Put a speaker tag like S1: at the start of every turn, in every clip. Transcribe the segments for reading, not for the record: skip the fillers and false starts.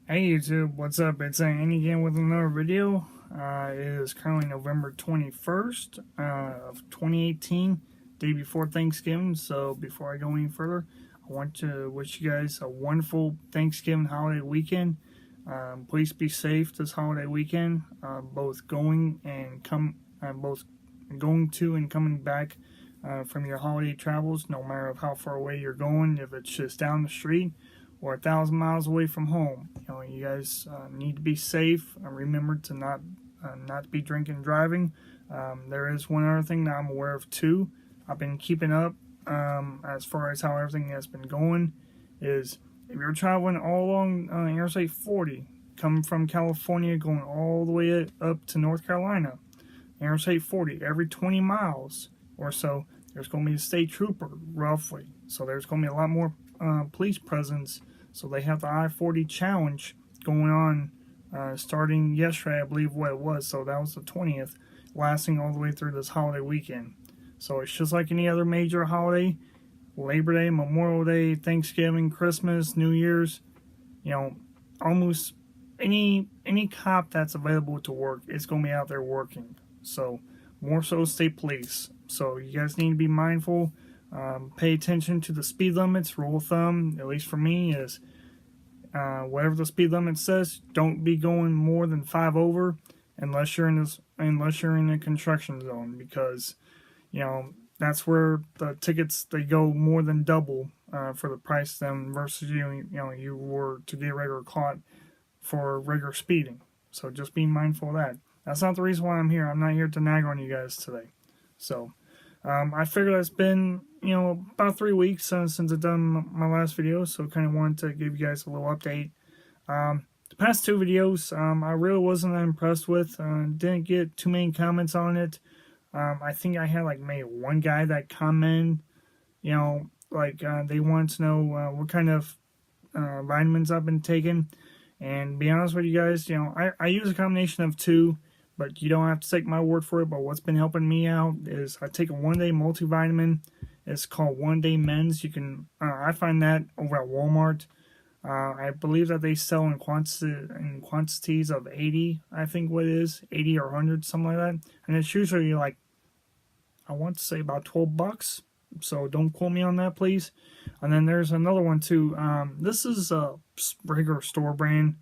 S1: Hey YouTube, what's up? It's Andy again with another video. It is currently November 21st of 2018, day before Thanksgiving. So before I go any further, I want to wish you guys a wonderful Thanksgiving holiday weekend. Please be safe this holiday weekend, both going to and coming back from your holiday travels, no matter how far away you're going, if it's just down the street or 1,000 miles away from home. You guys need to be safe. Remember to not be drinking and driving. There is one other thing that I'm aware of too. I've been keeping up as far as how everything has been going. Is if you're traveling all along Interstate 40, coming from California, going all the way up to North Carolina, Interstate 40, every 20 miles or so, there's going to be a state trooper, roughly. So there's going to be a lot more police presence. So they have the I-40 challenge going on starting yesterday, I believe what it was. So that was the 20th, lasting all the way through this holiday weekend. So it's just like any other major holiday. Labor Day, Memorial Day, Thanksgiving, Christmas, New Year's, almost any cop that's available to work is going to be out there working. So more so state police. So you guys need to be mindful. Pay attention to the speed limits. Rule of thumb, at least for me, is whatever the speed limit says, don't be going more than 5 over unless you're in a construction zone, because that's where the tickets, they go more than double for the price then versus you were to get regular caught for regular speeding. So just be mindful of that. That's not the reason why I'm here. I'm not here to nag on you guys today. So I figured it's been, about 3 weeks since I've done my last video, so kind of wanted to give you guys a little update. The past 2 videos, I really wasn't impressed with. Didn't get too many comments on it. I think I had maybe one guy that commented, they wanted to know what kind of vitamins I've been taking. And to be honest with you guys, I use a combination of 2. But you don't have to take my word for it. But what's been helping me out is I take a one-day multivitamin. It's called One Day Men's. You can I find that over at Walmart. I believe that they sell in quantities of 80. I think what it is, 80 or 100, something like that. And it's usually I want to say about $12. So don't quote me on that, please. And then there's another one too. This is a regular store brand,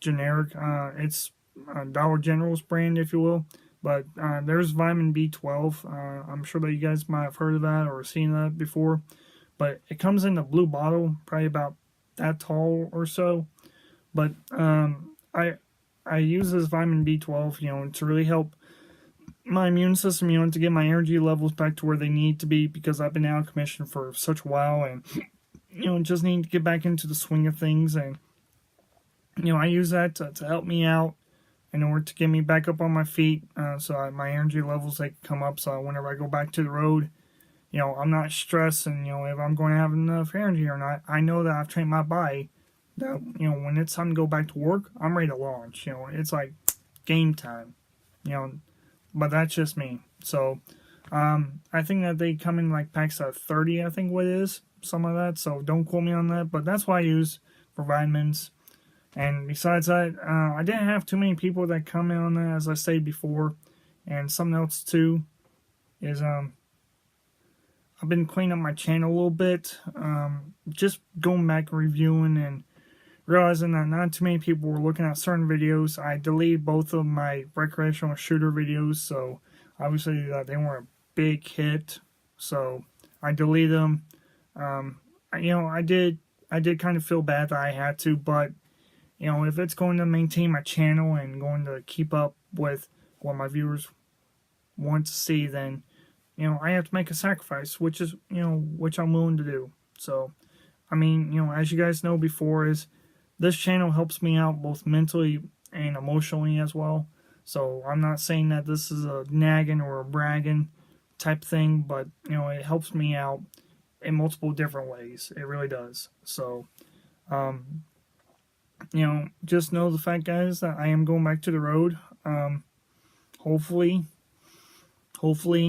S1: generic. It's Dollar General's brand, if you will, but there's vitamin B12. I'm sure that you guys might have heard of that or seen that before, but it comes in a blue bottle, probably about that tall or so. But I use this vitamin B12, to really help my immune system, to get my energy levels back to where they need to be, because I've been out of commission for such a while, and just need to get back into the swing of things. And I use that to help me out in order to get me back up on my feet, so my energy levels, they can come up, so whenever I go back to the road, I'm not stressing, if I'm going to have enough energy or not. I know that I've trained my body that, when it's time to go back to work, I'm ready to launch. It's like game time, but that's just me. So, I think that they come in packs of 30, I think what it is, something like that, so don't quote me on that, but that's what I use for vitamins. And besides that, I didn't have too many people that comment on that, as I said before. And something else too is I've been cleaning up my channel a little bit, just going back and reviewing and realizing that not too many people were looking at certain videos. I deleted both of my recreational shooter videos, so obviously they weren't a big hit, so I deleted them. I did kind of feel bad that I had to, but if it's going to maintain my channel and going to keep up with what my viewers want to see, then, I have to make a sacrifice, which is, which I'm willing to do. So, as you guys know before, is this channel helps me out both mentally and emotionally as well. So, I'm not saying that this is a nagging or a bragging type thing, but, it helps me out in multiple different ways. It really does. So, just know the fact, guys, that I am going back to the road. Hopefully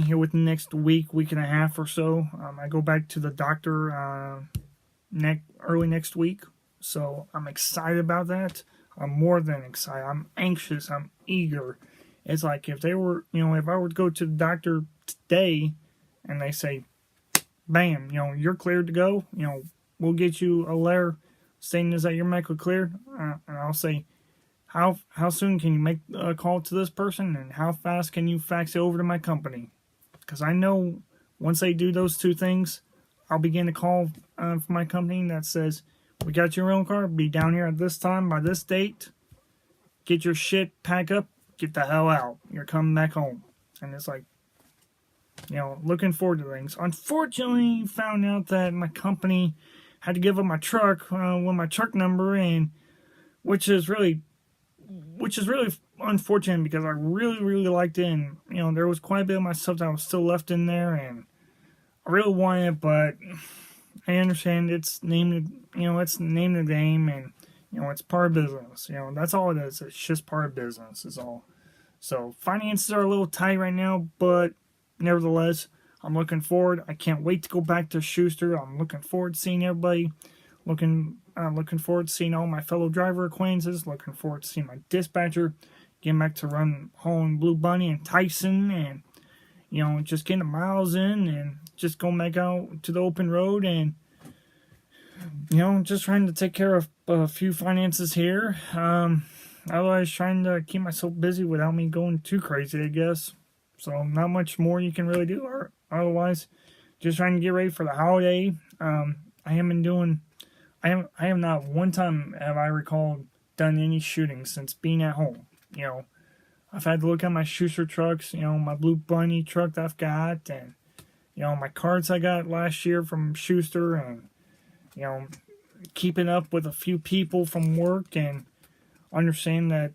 S1: here within the next week and a half or so, I go back to the doctor early next week. So I'm excited about that. I'm more than excited. I'm anxious. I'm eager. It's like if they were, if I were to go to the doctor today and they say, bam, you're cleared to go, we'll get you a letter stating that you're medically cleared. And I'll say, how soon can you make a call to this person, and how fast can you fax it over to my company? Because I know once they do those two things, I'll begin to call for my company that says, we got your rental car, be down here at this time by this date, get your shit, pack up, get the hell out. You're coming back home. And it's like, looking forward to things. Unfortunately, found out that my company had to give up my truck with my truck number, and which is really unfortunate because I really, really liked it, and there was quite a bit of my stuff that was still left in there, and I really wanted it, but I understand it's named, it's the name of the game, and it's part of business. That's all it is. It's just part of business, is all. So finances are a little tight right now, but nevertheless, I'm looking forward. I can't wait to go back to Schuster. I'm looking forward to seeing everybody. Looking forward to seeing all my fellow driver acquaintances. Looking forward to seeing my dispatcher. Getting back to run hauling Blue Bunny and Tyson, and just getting the miles in and just going back out to the open road, and just trying to take care of a few finances here. Otherwise, trying to keep myself busy without me going too crazy, I guess. So not much more you can really do, or otherwise, just trying to get ready for the holiday. I have not one time have I recalled done any shooting since being at home. I've had to look at my Schuster trucks, my Blue Bunny truck that I've got, and my cards I got last year from Schuster, and keeping up with a few people from work and understand that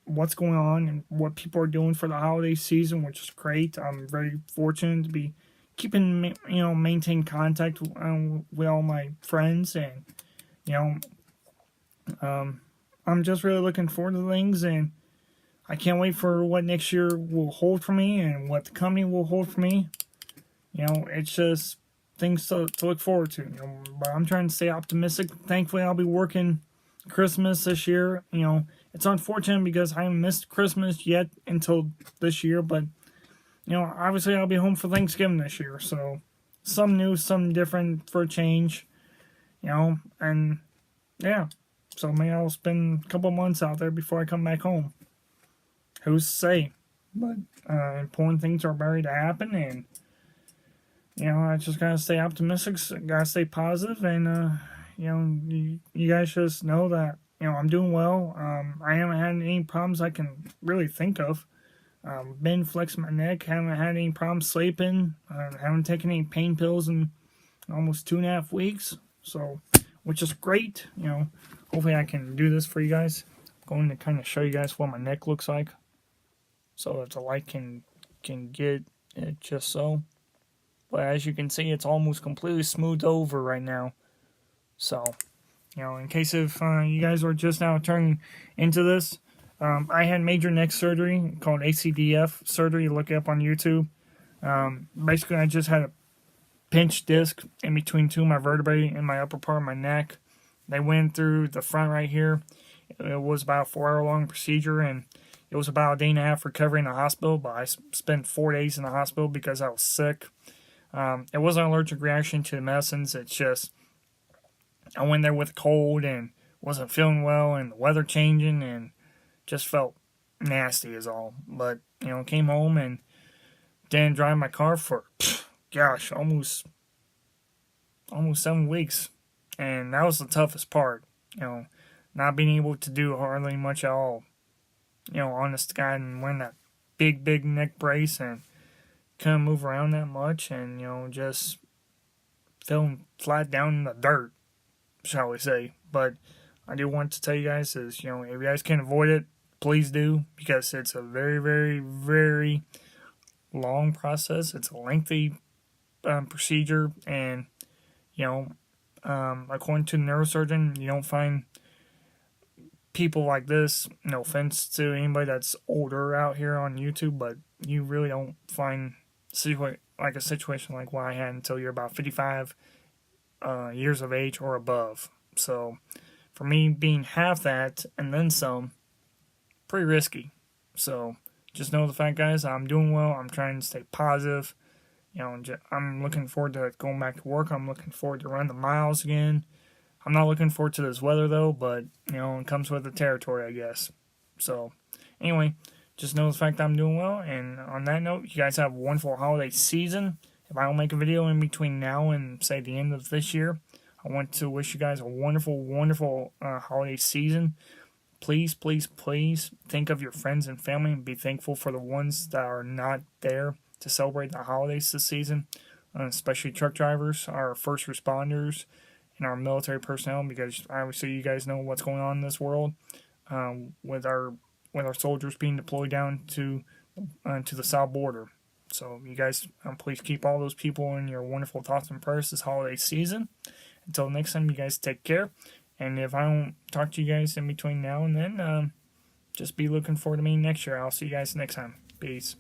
S1: what's going on and what people are doing for the holiday season, which is great. I'm very fortunate to be keeping maintain contact with all my friends, and I'm just really looking forward to things, and I can't wait for what next year will hold for me and what the company will hold for me. It's just things to look forward to. But I'm trying to stay optimistic. Thankfully, I'll be working Christmas this year. It's unfortunate because I haven't missed Christmas yet until this year, but obviously I'll be home for Thanksgiving this year, so something new, something different for a change, and yeah, so maybe I'll spend a couple months out there before I come back home. Who's to say? But important things are about to happen, and I just gotta stay optimistic, gotta stay positive, and you guys just know that I'm doing well. I haven't had any problems I can really think of. Been flexing my neck, haven't had any problems sleeping, haven't taken any pain pills in almost 2.5 weeks, so, which is great. Hopefully I can do this for you guys. I'm going to kind of show you guys what my neck looks like, so that the light can get it just so. But as you can see, it's almost completely smoothed over right now. So, in case if you guys are just now turning into this, I had major neck surgery called ACDF surgery. Look it up on YouTube. Basically, I just had a pinched disc in between two of my vertebrae in my upper part of my neck. They went through the front right here. It was about a 4-hour-long procedure, and it was about a day and a half recovery in the hospital, but I spent 4 days in the hospital because I was sick. It wasn't an allergic reaction to the medicines. It's just I went there with a cold and wasn't feeling well, and the weather changing, and just felt nasty is all. But, came home and didn't drive my car for, almost 7 weeks. And that was the toughest part, not being able to do hardly much at all. Honest to God, and wearing that big neck brace and couldn't move around that much, and, just feeling flat down in the dirt, shall we say. But I do want to tell you guys is, if you guys can avoid it, please do, because it's a very, very, very long process. It's a lengthy procedure, and, according to the neurosurgeon, you don't find people like this, no offense to anybody that's older out here on YouTube, but you really don't find a situation like what I had until you're about 55 years of age or above. So for me, being half that and then some, pretty risky. So just know the fact, guys, I'm doing well. I'm trying to stay positive. I'm looking forward to going back to work. I'm looking forward to running the miles again. I'm not looking forward to this weather, though, but, it comes with the territory, I guess. So, anyway, just know the fact that I'm doing well. And on that note, you guys have a wonderful holiday season. If I don't make a video in between now and, say, the end of this year, I want to wish you guys a wonderful, wonderful holiday season. Please, please, please think of your friends and family and be thankful for the ones that are not there to celebrate the holidays this season, especially truck drivers, our first responders, and our military personnel, because obviously you guys know what's going on in this world with our soldiers being deployed down to the south border. So you guys, please keep all those people in your wonderful thoughts and prayers this holiday season. Until next time, you guys take care. And if I don't talk to you guys in between now and then, just be looking forward to me next year. I'll see you guys next time. Peace.